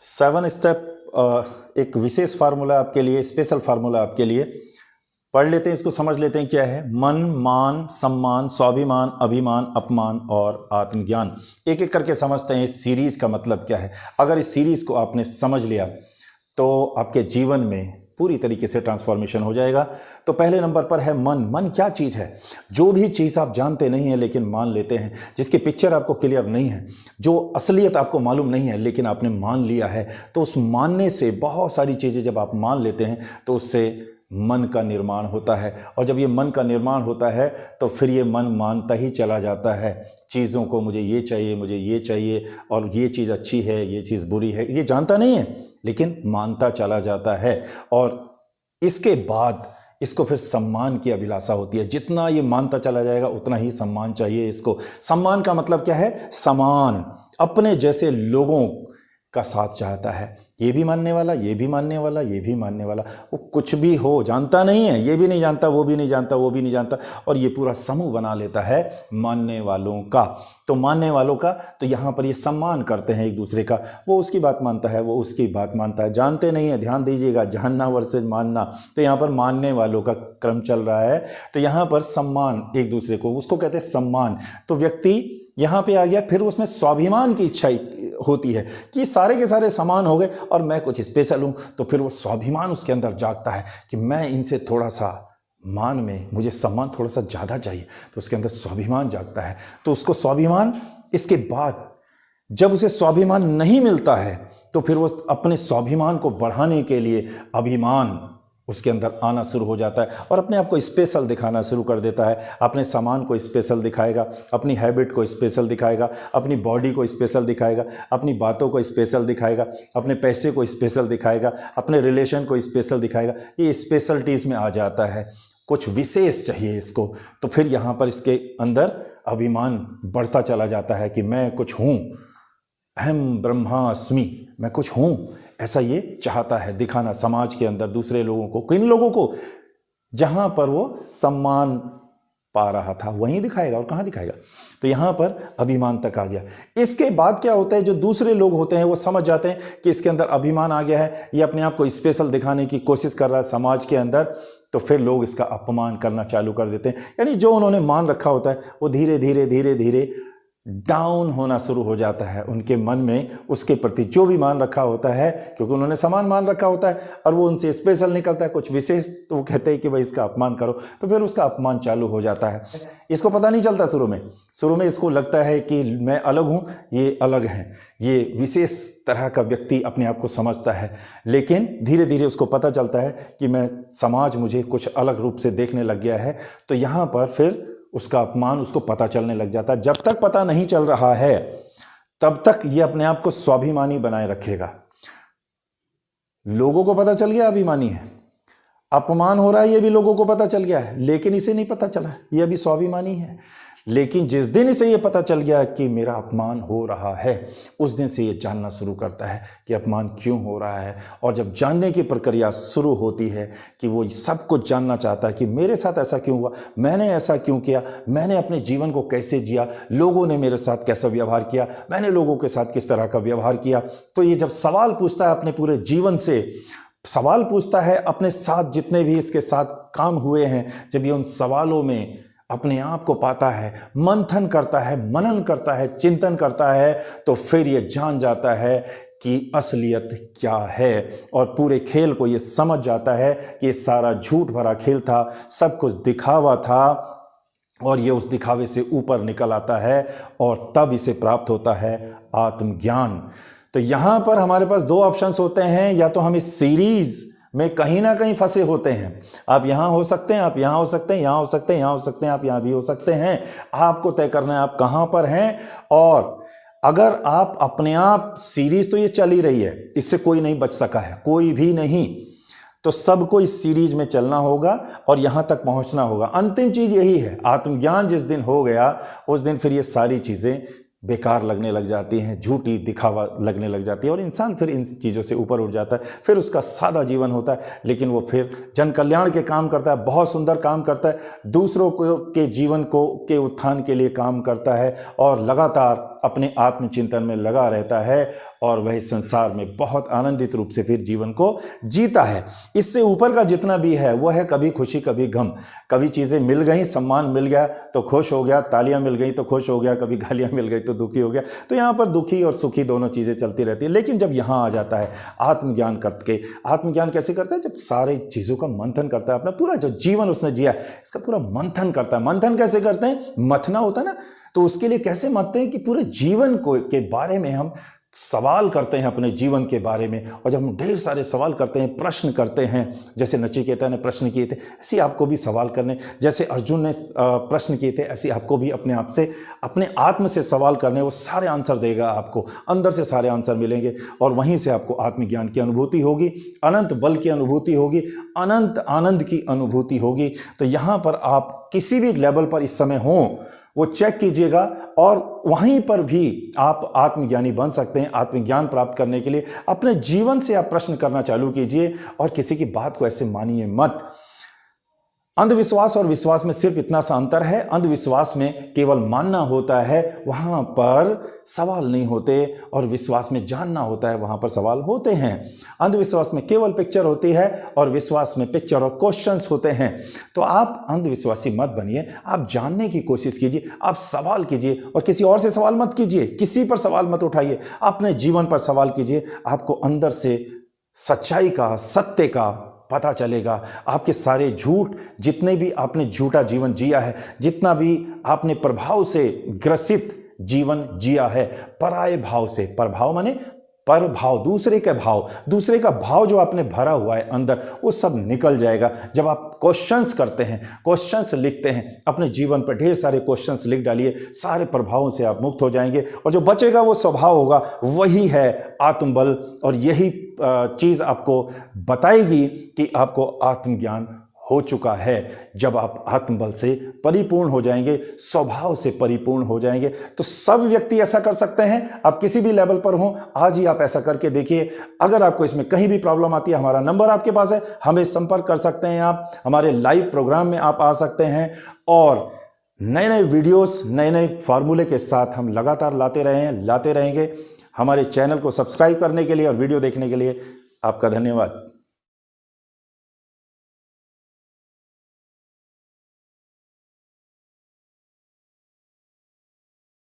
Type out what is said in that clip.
7 step एक विशेष formula आपके लिए, स्पेशल फार्मूला आपके लिए। पढ़ लेते हैं इसको, समझ लेते हैं क्या है। मन, मान, सम्मान, स्वाभिमान, अभिमान, अपमान और आत्मज्ञान। एक एक करके समझते हैं इस सीरीज का मतलब क्या है। अगर इस सीरीज को आपने समझ लिया तो आपके जीवन में पूरी तरीके से ट्रांसफॉर्मेशन हो जाएगा। तो पहले नंबर पर है मन। मन क्या चीज़ है? जो भी चीज़ आप जानते नहीं हैं लेकिन मान लेते हैं, जिसकी पिक्चर आपको क्लियर नहीं है, जो असलियत आपको मालूम नहीं है लेकिन आपने मान लिया है, तो उस मानने से बहुत सारी चीज़ें जब आप मान लेते हैं तो उससे मन का निर्माण होता है। और जब ये मन का निर्माण होता है तो फिर ये मन मानता ही चला जाता है चीज़ों को। मुझे ये चाहिए, मुझे ये चाहिए, और ये चीज़ अच्छी है, ये चीज़ बुरी है, ये जानता नहीं है लेकिन मानता चला जाता है। और इसके बाद इसको फिर सम्मान की अभिलाषा होती है। जितना ये मानता चला जाएगा उतना ही सम्मान चाहिए इसको। सम्मान का मतलब क्या है? समान, अपने जैसे लोगों का साथ चाहता है। ये भी मानने वाला, ये भी मानने वाला, ये भी मानने वाला। वो कुछ भी हो, जानता नहीं है, ये भी नहीं जानता, वो भी नहीं जानता, वो भी नहीं जानता, और ये पूरा समूह बना लेता है मानने वालों का। तो मानने वालों का, तो यहाँ पर ये सम्मान करते हैं एक दूसरे का। वो उसकी बात मानता है, वो उसकी बात मानता है। जानते नहीं है, ध्यान दीजिएगा, जानना वर्सेस मानना। तो यहाँ पर मानने वालों का क्रम चल रहा है। तो यहाँ पर सम्मान एक दूसरे को, उसको कहते हैं सम्मान। तो व्यक्ति यहाँ पे आ गया। फिर उसमें स्वाभिमान की इच्छा होती है कि सारे के सारे समान हो गए और मैं कुछ स्पेशल हूँ। तो फिर वो स्वाभिमान उसके अंदर जागता है कि मैं इनसे थोड़ा सा मान में, मुझे सम्मान थोड़ा सा ज़्यादा चाहिए। तो उसके अंदर स्वाभिमान जागता है। तो उसको स्वाभिमान, इसके बाद जब उसे स्वाभिमान नहीं मिलता है तो फिर वो अपने स्वाभिमान को बढ़ाने के लिए अभिमान उसके अंदर आना शुरू हो जाता है और अपने आप को स्पेशल दिखाना शुरू कर देता है। अपने सामान को स्पेशल दिखाएगा, अपनी हैबिट को स्पेशल दिखाएगा, अपनी बॉडी को स्पेशल दिखाएगा, अपनी बातों को स्पेशल दिखाएगा, अपने पैसे को स्पेशल दिखाएगा, अपने रिलेशन को स्पेशल दिखाएगा। ये स्पेशलिटीज़ में आ जाता है, कुछ विशेष चाहिए इसको। तो फिर यहाँ पर इसके अंदर अभिमान बढ़ता चला जाता है कि मैं कुछ हूँ, अहम ब्रह्मास्मि, मैं कुछ हूँ, ऐसा ये चाहता है दिखाना समाज के अंदर दूसरे लोगों को। किन लोगों को? जहां पर वो सम्मान पा रहा था वहीं दिखाएगा, और कहां दिखाएगा? तो यहां पर अभिमान तक आ गया। इसके बाद क्या होता है? जो दूसरे लोग होते हैं वो समझ जाते हैं कि इसके अंदर अभिमान आ गया है, ये अपने आप को स्पेशल दिखाने की कोशिश कर रहा है समाज के अंदर। तो फिर लोग इसका अपमान करना चालू कर देते हैं। यानी जो उन्होंने मान रखा होता है वो धीरे धीरे धीरे धीरे डाउन होना शुरू हो जाता है उनके मन में। उसके प्रति जो भी मान रखा होता है, क्योंकि उन्होंने समान मान रखा होता है और वो उनसे स्पेशल निकलता है कुछ विशेष, तो वो कहते हैं कि भाई इसका अपमान करो। तो फिर उसका अपमान चालू हो जाता है। इसको पता नहीं चलता शुरू में इसको लगता है कि मैं अलग हूँ, ये अलग हैं, ये विशेष तरह का व्यक्ति अपने आप को समझता है। लेकिन धीरे धीरे उसको पता चलता है कि मैं, समाज मुझे कुछ अलग रूप से देखने लग गया है। तो यहाँ पर फिर उसका अपमान उसको पता चलने लग जाता है। जब तक पता नहीं चल रहा है तब तक ये अपने आप को स्वाभिमानी बनाए रखेगा। लोगों को पता चल गया अभिमानी है, अपमान हो रहा है, ये भी लोगों को पता चल गया है, लेकिन इसे नहीं पता चला ये अभी स्वाभिमानी है। लेकिन जिस दिन इसे ये पता चल गया कि मेरा अपमान हो रहा है, उस दिन से ये जानना शुरू करता है कि अपमान क्यों हो रहा है। और जब जानने की प्रक्रिया शुरू होती है कि वो सब कुछ जानना चाहता है कि मेरे साथ ऐसा क्यों हुआ, मैंने ऐसा क्यों किया, मैंने अपने जीवन को कैसे जिया, लोगों ने मेरे साथ कैसा व्यवहार किया, मैंने लोगों के साथ किस तरह का व्यवहार किया। तो ये जब सवाल पूछता है अपने पूरे जीवन से, सवाल पूछता है अपने साथ जितने भी इसके साथ काम हुए हैं, जब ये उन सवालों में अपने आप को पाता है, मंथन करता है, मनन करता है, चिंतन करता है, तो फिर ये जान जाता है कि असलियत क्या है। और पूरे खेल को ये समझ जाता है कि ये सारा झूठ भरा खेल था, सब कुछ दिखावा था, और ये उस दिखावे से ऊपर निकल आता है और तब इसे प्राप्त होता है आत्मज्ञान। तो यहाँ पर हमारे पास दो ऑप्शंस होते हैं, या तो हम इस सीरीज में कहीं ना कहीं फंसे होते हैं। आप यहाँ हो सकते हैं, आप यहाँ हो सकते हैं, यहाँ हो सकते हैं, यहाँ हो सकते हैं, आप यहाँ भी हो सकते हैं। आपको तय करना है आप कहाँ पर हैं। और अगर आप अपने आप, सीरीज तो ये चल ही रही है, इससे कोई नहीं बच सका है, कोई भी नहीं। तो सबको इस सीरीज में चलना होगा और यहाँ तक पहुँचना होगा। अंतिम चीज़ यही है, आत्मज्ञान जिस दिन हो गया उस दिन फिर ये सारी चीज़ें बेकार लगने लग जाती हैं, झूठी दिखावा लगने लग जाती है, और इंसान फिर इन चीज़ों से ऊपर उठ जाता है। फिर उसका सादा जीवन होता है, लेकिन वो फिर जन कल्याण के काम करता है, बहुत सुंदर काम करता है, दूसरों को के जीवन को के उत्थान के लिए काम करता है, और लगातार अपने आत्मचिंतन में लगा रहता है और वह संसार में बहुत आनंदित रूप से फिर जीवन को जीता है। इससे ऊपर का जितना भी है वो है कभी खुशी कभी गम। कभी चीज़ें मिल गई, सम्मान मिल गया तो खुश हो गया, तालियां मिल गई तो खुश हो गया, कभी गालियां मिल गई तो दुखी हो गया। तो यहाँ पर दुखी और सुखी दोनों चीज़ें चलती रहती है। लेकिन जब यहाँ आ जाता है आत्मज्ञान करके, आत्मज्ञान कैसे करता है? जब सारी चीज़ों का मंथन करता है, अपना पूरा जो जीवन उसने जिया इसका पूरा मंथन करता है। मंथन कैसे करते हैं? मथना होता है ना, तो उसके लिए कैसे मथते हैं कि पूरे जीवन को के बारे में हम सवाल करते हैं, अपने जीवन के बारे में। और जब हम ढेर सारे सवाल करते हैं, प्रश्न करते हैं, जैसे नचिकेता ने प्रश्न किए थे ऐसे आपको भी सवाल करने, जैसे अर्जुन ने प्रश्न किए थे ऐसे आपको भी अपने आप से, अपने आत्म से सवाल करने। वो सारे आंसर देगा आपको, अंदर से सारे आंसर मिलेंगे और वहीं से आपको आत्मज्ञान की अनुभूति होगी, अनंत बल की अनुभूति होगी, अनंत आनंद की अनुभूति होगी। तो यहाँ पर आप किसी भी लेवल पर इस समय हों वो चेक कीजिएगा और वहीं पर भी आप आत्मज्ञानी बन सकते हैं। आत्मज्ञान प्राप्त करने के लिए अपने जीवन से आप प्रश्न करना चालू कीजिए और किसी की बात को ऐसे मानिए मत। अंधविश्वास और विश्वास में सिर्फ इतना सा अंतर है, अंधविश्वास में केवल मानना होता है, वहां पर सवाल नहीं होते, और विश्वास में जानना होता है, वहां पर सवाल होते हैं। अंधविश्वास में केवल पिक्चर होती है और विश्वास में पिक्चर और क्वेश्चंस होते हैं। तो आप अंधविश्वासी मत बनिए, आप जानने की कोशिश कीजिए, आप सवाल कीजिए और किसी और से सवाल मत कीजिए, किसी पर सवाल मत उठाइए, अपने जीवन पर सवाल कीजिए। आपको अंदर से सच्चाई का, सत्य का पता चलेगा। आपके सारे झूठ, जितने भी आपने झूठा जीवन जिया है, जितना भी आपने प्रभाव से ग्रसित जीवन जिया है, पराये भाव से, प्रभाव माने पर भाव, दूसरे का भाव, दूसरे का भाव जो आपने भरा हुआ है अंदर, वो सब निकल जाएगा जब आप क्वेश्चंस करते हैं, क्वेश्चंस लिखते हैं। अपने जीवन पर ढेर सारे क्वेश्चंस लिख डालिए, सारे प्रभावों से आप मुक्त हो जाएंगे और जो बचेगा वो स्वभाव होगा, वही है आत्मबल। और यही चीज़ आपको बताएगी कि आपको आत्मज्ञान हो चुका है। जब आप आत्मबल से परिपूर्ण हो जाएंगे, स्वभाव से परिपूर्ण हो जाएंगे, तो सब व्यक्ति ऐसा कर सकते हैं। आप किसी भी लेवल पर हो, आज ही आप ऐसा करके देखिए। अगर आपको इसमें कहीं भी प्रॉब्लम आती है, हमारा नंबर आपके पास है, हमें संपर्क कर सकते हैं। आप हमारे लाइव प्रोग्राम में आप आ सकते हैं और नए नए वीडियोस, नए नए फार्मूले के साथ हम लगातार लाते रहेंगे। हमारे चैनल को सब्सक्राइब करने के लिए और वीडियो देखने के लिए आपका धन्यवाद।